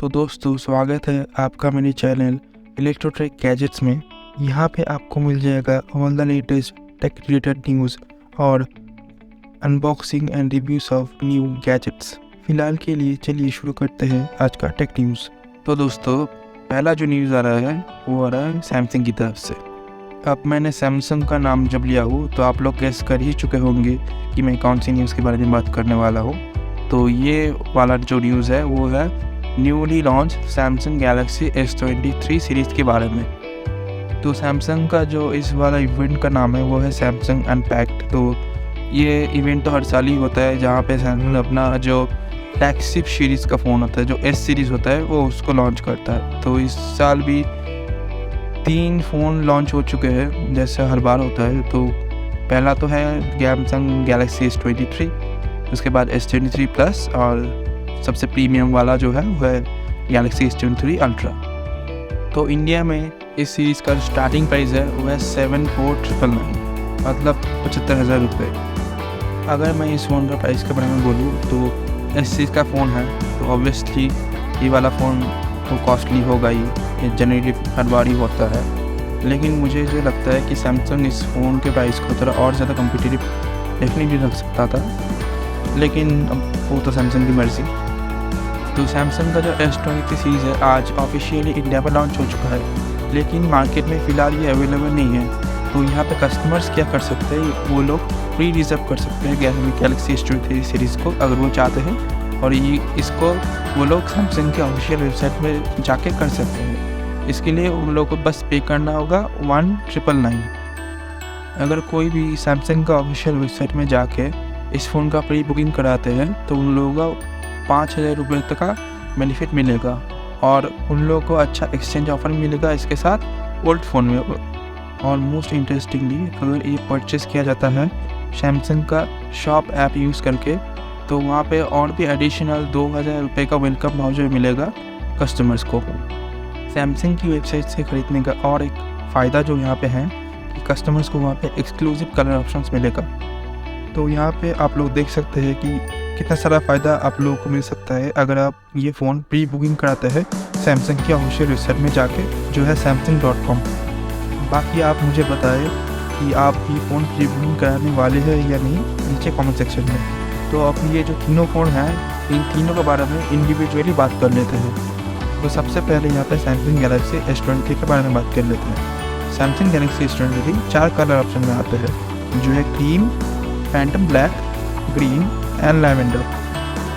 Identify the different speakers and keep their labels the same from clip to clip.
Speaker 1: तो दोस्तों स्वागत है आपका मेरे चैनल इलेक्ट्रोटेक गैजेट्स में। यहाँ पे आपको मिल जाएगा all the latest tech related news और unboxing and reviews of new gadgets. फिलहाल के लिए चलिए शुरू करते हैं आज का टेक न्यूज़। तो दोस्तों पहला जो न्यूज़ आ रहा है वो आ रहा है सैमसंग की तरफ से। अब मैंने सैमसंग का नाम जब लिया हो तो आप लोग गेस कर ही चुके होंगे कि मैं कौन सी न्यूज़ के बारे में बात करने वाला हूँ। तो ये वाला जो न्यूज़ है वो है newly launch Samsung Galaxy S23 series के बारे में। तो सैमसंग का जो इस वाला इवेंट का नाम है वो है सैमसंग अनपैक्ड। तो ये इवेंट तो हर साल ही होता है जहाँ पे सैमसंग अपना जो फ्लैगशिप सीरीज़ का फ़ोन होता है, जो S सीरीज़ होता है, वो उसको लॉन्च करता है। तो इस साल भी 3 फ़ोन लॉन्च हो चुके हैं जैसे हर बार होता है। तो पहला तो है सैमसंग गैलेक्सी S23, उसके बाद S23 प्लस और सबसे प्रीमियम वाला जो है वो है गैलेक्सी S23 अल्ट्रा। तो इंडिया में इस सीरीज़ का स्टार्टिंग प्राइस है वो है 74,999, मतलब 75,000 रुपये। अगर मैं इस फ़ोन का प्राइस के बारे में बोलूँ तो इस सीरीज़ का फ़ोन है तो ऑब्वियसली ये वाला फ़ोन तो कॉस्टली होगा ही, ये जनरली हर बार ही होता है। लेकिन मुझे जो लगता है कि सैमसंग इस फ़ोन के प्राइस को थोड़ा और ज़्यादा कम्पिटिटिव डेफिनेटली रख सकता था, लेकिन अब वो तो सैमसंग की मर्ज़ी। तो सैमसंग का जो S23 सीरीज़ है आज ऑफिशियली इंडिया पर लॉन्च हो चुका है, लेकिन मार्केट में फ़िलहाल ये अवेलेबल नहीं है। तो यहाँ पे कस्टमर्स क्या कर सकते हैं, वो लोग प्री रिजर्व कर सकते हैं गैलेक्सी S23 सीरीज़ को अगर वो चाहते हैं, और ये इसको वो लोग सैमसंग के ऑफिशियल वेबसाइट में जाके कर सकते हैं। इसके लिए उन लोगों को बस पे करना होगा 1999। अगर कोई भी सैमसंग का ऑफिशियल वेबसाइट में जाके इस फ़ोन का प्री बुकिंग कराते हैं तो उन लोगों को 5,000 रुपये तक का बेनिफिट मिलेगा और उन लोगों को अच्छा एक्सचेंज ऑफर मिलेगा इसके साथ ओल्ड फ़ोन में। और मोस्ट इंटरेस्टिंगली अगर ये परचेज़ किया जाता है सैमसंग का शॉप ऐप यूज़ करके तो वहाँ पे और भी एडिशनल 2,000 रुपये का वेलकम वाउचर मिलेगा कस्टमर्स को। सैमसंग की वेबसाइट से ख़रीदने का और एक फ़ायदा जो यहाँ पे है कि कस्टमर्स को वहाँ पे एक्सक्लूसिव कलर ऑप्शंस मिलेगा। तो यहाँ पे आप लोग देख सकते हैं कि कितना सारा फ़ायदा आप लोगों को मिल सकता है अगर आप ये फ़ोन प्री बुकिंग कराते हैं सैमसंग की ऑफिशियल वेबसाइट में जाके, जो है samsung.com। बाकी आप मुझे बताएं कि आप ये फ़ोन प्री बुकिंग कराने वाले हैं या नहीं नीचे कमेंट सेक्शन में। तो अब ये जो तीनों फ़ोन हैं इन तीनों के बारे में इंडिविजुअली बात कर लेते हैं। तो सबसे पहले यहाँ पर सैमसंग गैलेक्सी S23 के बारे में बात कर लेते हैं। Samsung Galaxy S23 4 colour option में आते हैं, जो है cream, Phantom black, green and lavender.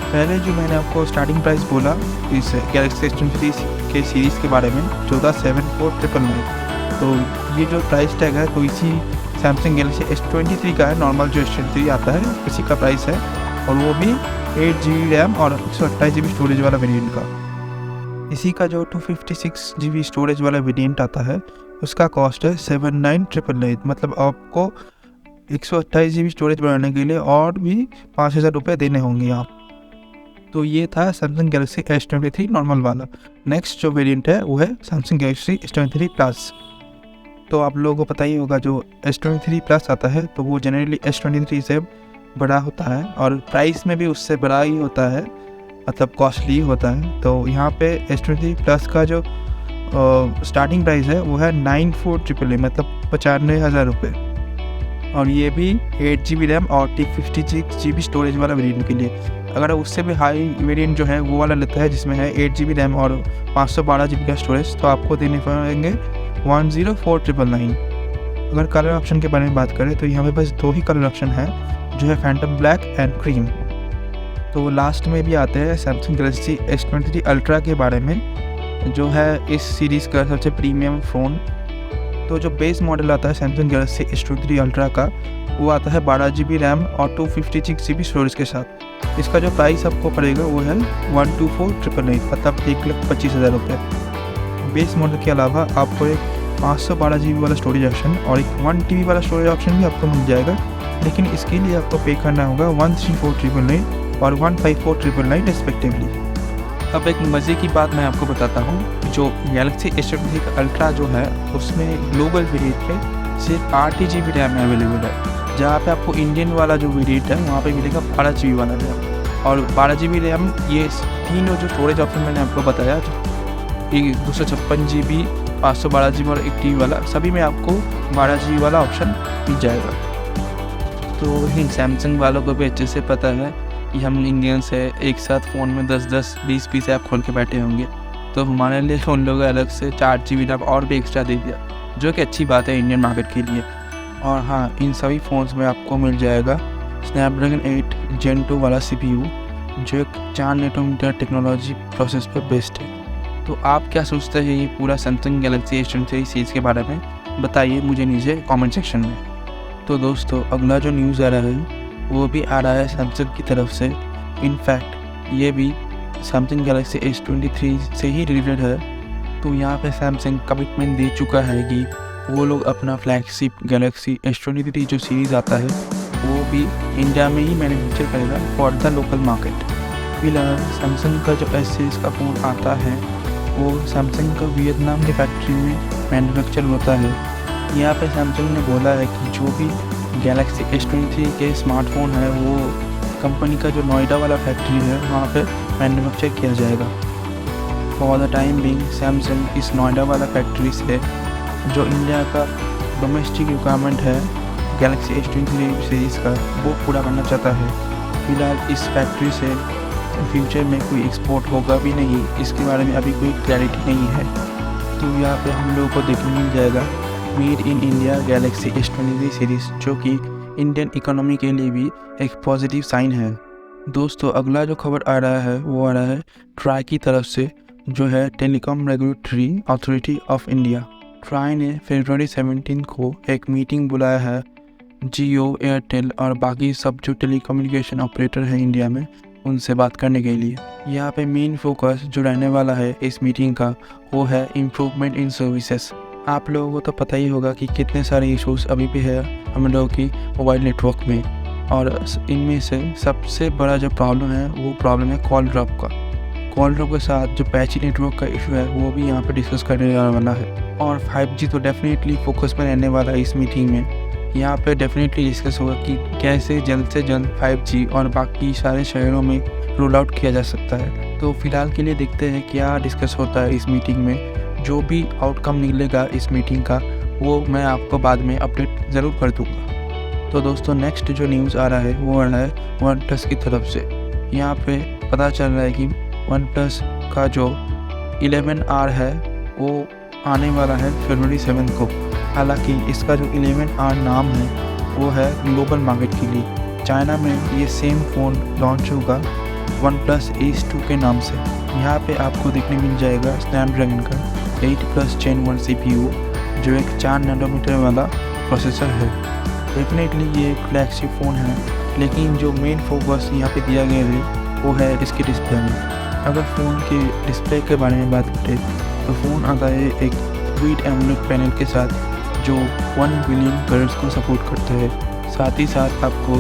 Speaker 1: पहले जो मैंने आपको स्टार्टिंग प्राइस बोला इस गैलेक्सी S23 के सीरीज़ के बारे में 14,74,999। तो ये जो प्राइस टैग है तो इसी सैमसंग गैलेक्सी S23 का है। नॉर्मल जो S23 आता है इसी का प्राइस है, और वो भी 8GB रैम और 128GB स्टोरेज वाला वेरिएंट का। इसी का जो 256GB स्टोरेज वाला वेरिएंट आता है उसका कॉस्ट है 79,999, मतलब आपको 128GB स्टोरेज बढ़ाने के लिए और भी 5,000 रुपये देने होंगे आप। तो ये था सैमसंग गैलेक्सी S23 नॉर्मल वाला। नेक्स्ट जो वेरिएंट है वो है सैमसंग गैलेक्सी S23 प्लस। तो आप लोगों को पता ही होगा जो S23 प्लस आता है तो वो जनरली S23 से बड़ा होता है और प्राइस में भी उससे बड़ा ही होता है, मतलब कॉस्टली होता है। तो यहाँ पे S23 प्लस का जो स्टार्टिंग प्राइस है वो है 94,999, मतलब 95,000 रुपये, और ये भी 8GB रैम और 256GB स्टोरेज वाला वेरिएंट के लिए। अगर उससे भी हाई वेरिएंट जो है वो वाला लेता है जिसमें है 8GB रैम और 512GB का स्टोरेज, तो आपको देने पड़ेंगे 104,999। अगर कलर ऑप्शन के बारे में बात करें तो यहाँ पे बस 2 ही कलर ऑप्शन है, जो है फैंटम ब्लैक एंड क्रीम। तो लास्ट में भी आते हैं सैमसंग गैलेक्सी S23 अल्ट्रा के बारे में, जो है इस सीरीज़ का सबसे प्रीमियम फ़ोन। तो जो बेस मॉडल आता है सैमसंग गैलेक्सी S23 अल्ट्रा का वो आता है 12GB रैम और 256GB स्टोरेज के साथ। इसका जो प्राइस आपको पड़ेगा वो है 124,999, मतलब 1,25,000 रुपये। बेस मॉडल के अलावा आपको एक 512GB वाला स्टोरेज ऑप्शन और एक 1TB वाला स्टोरेज ऑप्शन भी आपको मिल जाएगा, लेकिन इसके लिए आपको पे करना होगा 134,999 और 154,999 रिस्पेक्टिवली। अब एक मज़े की बात मैं आपको बताता हूँ, जो गैलेक्सी S23 अल्ट्रा जो है उसमें ग्लोबल वेरिएंट पे सिर्फ 8GB रैम अवेलेबल है, जहाँ पे आपको इंडियन वाला जो वेरिएंट है वहाँ पे मिलेगा 12GB वाला रैम। और 12 GB रैम, ये तीनों जो स्टोरेज ऑप्शन मैंने आपको बताया, एक 256 GB, 512 GB और 1 TB वाला, सभी में आपको 12 GB वाला ऑप्शन मिल जाएगा। तो सैमसंग वालों को भी अच्छे से पता है कि हम इंडियंस है, एक साथ फ़ोन में 10-10, 20-20 ऐप खोल के बैठे होंगे, तो हमारे लिए उन लोगों अलग से 4 GB रैम और भी एक्स्ट्रा दे दिया, जो कि अच्छी बात है इंडियन मार्केट के लिए। और हाँ, इन सभी फ़ोन्स में आपको मिल जाएगा स्नैपड्रैगन 8 Gen 2 वाला CPU, जो एक 4 नैनोमीटर टेक्नोलॉजी प्रोसेस पर बेस्ड है। तो आप क्या सोचते हैं ये पूरा सैमसंग गैलेक्सी S23 सीरीज़ के बारे में? बताइए मुझे नीचे कमेंट सेक्शन में। तो दोस्तों, अगला जो न्यूज़ आ रहा है वो भी आ रहा है सैमसंग की तरफ से। इनफैक्ट ये भी सैमसंग गैलेक्सी S23 से ही रिलेटेड है। तो यहाँ पे सैमसंग कमिटमेंट दे चुका है कि वो लोग अपना फ्लैगशिप गैलेक्सी S23 जो सीरीज़ आता है वो भी इंडिया में ही मैन्युफैक्चर करेगा फॉर द लोकल मार्केट। फिलहाल सैमसंग का जो S सीरीज़ का फ़ोन आता है वो सैमसंग का वियतनाम की फैक्ट्री में मैन्युफैक्चर होता है। यहाँ पे सैमसंग ने बोला है कि जो भी गैलेक्सी S23 के स्मार्टफोन है वो कंपनी का जो नोएडा वाला फैक्ट्री है वहाँ पे मैन्युफैक्चर किया जाएगा। For the time being Samsung इस नोएडा वाला फैक्ट्री से जो इंडिया का डोमेस्टिक रिक्वायरमेंट है गैलेक्सी S23 सीरीज़ का वो पूरा करना चाहता है। फिलहाल इस फैक्ट्री से फ्यूचर में कोई एक्सपोर्ट होगा भी नहीं, इसके बारे में अभी कोई क्लैरिटी नहीं है। तो यहाँ पे हम लोगों को देखने मिल जाएगा made in India Galaxy S23 series, जो कि इंडियन इकोनॉमी के लिए भी एक पॉजिटिव साइन है। दोस्तों, अगला जो खबर आ रहा है वो आ रहा है ट्राई की तरफ से, जो है telecom regulatory authority of India. Try ने फरवरी 17 को एक मीटिंग बुलाया है जियो, एयरटेल और बाकी सब जो टेलीकम्युनिकेशन ऑपरेटर हैं इंडिया में, उनसे बात करने के लिए। यहाँ पे मेन फोकस जो रहने वाला है इस मीटिंग का वो है इम्प्रूवमेंट इन सर्विसेज। आप लोगों को तो पता ही होगा कि कितने सारे इश्यूज अभी भी है हम लोगों की मोबाइल नेटवर्क में, और इनमें से सबसे बड़ा जो प्रॉब्लम है वो प्रॉब्लम है कॉल ड्रॉप का। कॉल ड्रॉप के साथ जो पैची नेटवर्क का इशू है वो भी यहाँ पे डिस्कस करने वाला है। और 5G तो डेफिनेटली फोकस में रहने वाला है इस मीटिंग में। यहाँ पे डेफिनेटली डिस्कस होगा कि कैसे जल्द से जल्द 5G और बाकी सारे शहरों में रोल आउट किया जा सकता है। तो फिलहाल के लिए देखते हैं क्या डिस्कस होता है इस मीटिंग में। जो भी आउटकम निकलेगा इस मीटिंग का वो मैं आपको बाद में अपडेट ज़रूर कर दूँगा। तो दोस्तों, नेक्स्ट जो न्यूज़ आ रहा है वो आ रहा है OnePlus की तरफ से। यहाँ पे पता चल रहा है कि OnePlus का जो 11R है वो आने वाला है फरवरी 7 को। हालांकि इसका जो 11R नाम है वो है ग्लोबल मार्केट के लिए। चाइना में ये सेम फ़ोन लॉन्च होगा OnePlus Ace 2 के नाम से। यहाँ पे आपको देखने मिल जाएगा स्नैपड्रैगन का 8+ Gen 1 CPU, जो एक 4 नैनोमीटर वाला प्रोसेसर है। डेफिनेटली ये एक फ्लैगशिप फ़ोन है, लेकिन जो मेन फोकस यहाँ पे दिया गया है वो है इसकी डिस्प्ले में। अगर फ़ोन के डिस्प्ले के बारे में बात करें तो फ़ोन आता है एक क्विड एमोलेड पैनल के साथ जो 1 बिलियन कलर्स को सपोर्ट करता है। साथ ही साथ आपको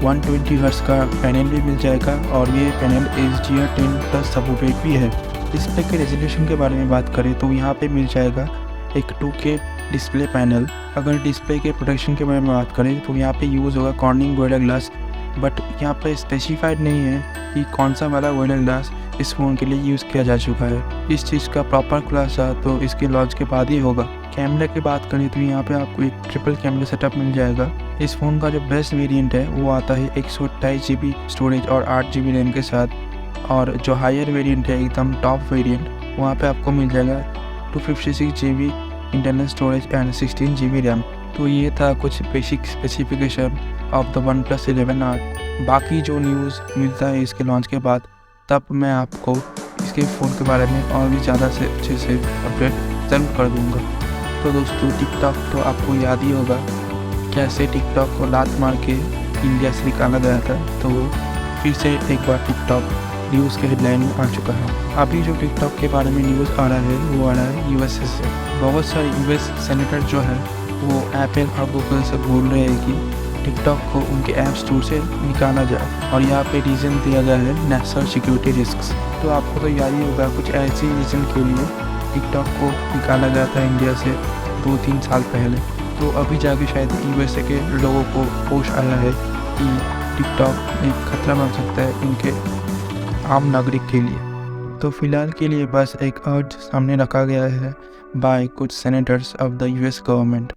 Speaker 1: 120 हर्ट्ज का पैनल भी मिल जाएगा और ये पैनल HDR10+ सपोर्टेड भी है। डिस्प्ले के रेजोल्यूशन के बारे में बात करें तो यहाँ पे मिल जाएगा एक 2K डिस्प्ले पैनल। अगर डिस्प्ले के प्रोटेक्शन के बारे में बात करें तो यहाँ पे यूज़ होगा कॉर्निंग गोरिल्ला ग्लास, बट यहाँ पे स्पेसिफाइड नहीं है कि कौन सा वाला गोरिल्ला ग्लास इस फ़ोन के लिए यूज़ किया जा चुका है। इस चीज़ का प्रॉपर खुलासा तो इसके लॉन्च के बाद ही होगा। कैमरा की बात करें तो यहाँ पे आपको एक ट्रिपल कैमरा सेटअप मिल जाएगा। इस फ़ोन का जो बेस्ट वेरिएंट है वो आता है 128 GB स्टोरेज और 8 GB रैम के साथ, और जो हायर वेरिएंट है एकदम टॉप वेरिएंट वहाँ पे आपको मिल जाएगा 256 GB internal storage and 16 GB RAM. तो ये था कुछ basic specification of the OnePlus 11R। बाकी जो न्यूज़ मिलता है इसके लॉन्च के बाद तब मैं आपको इसके फ़ोन के बारे में और भी ज़्यादा से अच्छे से अपडेट ज़रूर कर दूँगा। तो दोस्तों, टिकटॉक तो आपको याद ही होगा कैसे टिकटॉक को लात मार के इंडिया से निकाला गया था। तो फिर से एक बार टिकटॉक न्यूज़ के हेडलाइन में आ चुका है। अभी जो टिकटॉक के बारे में न्यूज़ आ रहा है वो आ रहा है USA से। बहुत सारे US सेनेटर जो है वो एप्पल और गूगल से बोल रहे हैं कि टिकटॉक को उनके ऐप स्टोर से निकाला जाए, और यहाँ पे रीज़न दिया गया है नेशनल सिक्योरिटी रिस्क्स। तो आपको तो याद ही होगा कुछ ऐसे रीज़न के लिए टिकटॉक को निकाला गया था इंडिया से 2-3 साल पहले। तो अभी जाके शायद USA के लोगों को होश आया है कि टिकटॉक एक खतरा बन सकता है इनके आम नागरिक के लिए। तो फिलहाल के लिए बस एक अर्ज सामने रखा गया है बाय कुछ senators of the US government,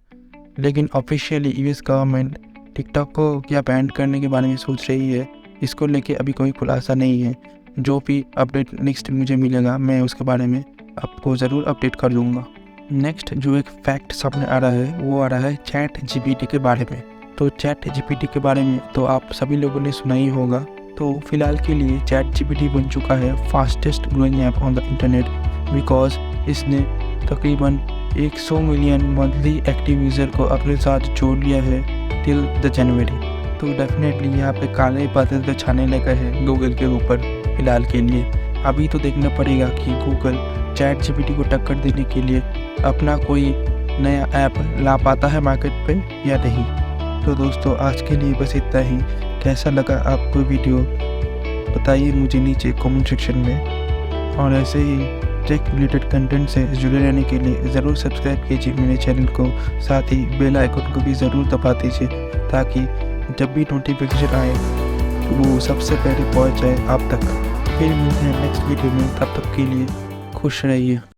Speaker 1: लेकिन ऑफिशियली यूएस गवर्नमेंट टिकटॉक को क्या बैन करने के बारे में सोच रही है, इसको लेके अभी कोई खुलासा नहीं है। जो भी अपडेट नेक्स्ट मुझे मिलेगा मैं उसके बारे में आपको ज़रूर अपडेट कर दूंगा। नेक्स्ट जो एक फैक्ट सामने आ रहा है वो आ रहा है चैट जीपीटी के बारे में। तो चैट जीपीटी के बारे में तो आप सभी लोगों ने सुना ही होगा। तो फिलहाल के लिए चैट जीपीटी बन चुका है fastest growing app on the internet, because इसने तकरीबन 100 मिलियन मंथली एक्टिव यूज़र को अपने साथ जोड़ लिया है टिल द जनवरी। तो डेफिनेटली यहाँ पे काले बादल तो छाने लगा है गूगल के ऊपर फिलहाल के लिए। अभी तो देखना पड़ेगा कि गूगल चैट जीपीटी को टक्कर देने के लिए अपना कोई नया ऐप ला पाता है मार्केट पे या नहीं। तो दोस्तों आज के लिए बस इतना ही। कैसा लगा आपको वीडियो बताइए मुझे नीचे कमेंट सेक्शन में, और ऐसे ही टेक रिलेटेड कंटेंट से जुड़े रहने के लिए ज़रूर सब्सक्राइब कीजिए मेरे चैनल को, साथ ही बेल आइकन को भी ज़रूर दबा दीजिए ताकि जब भी नोटिफिकेशन आए वो सबसे पहले पहुंच जाए आप तक। फिर मिलते हैं नेक्स्ट वीडियो में, तब तक के लिए खुश रहिए।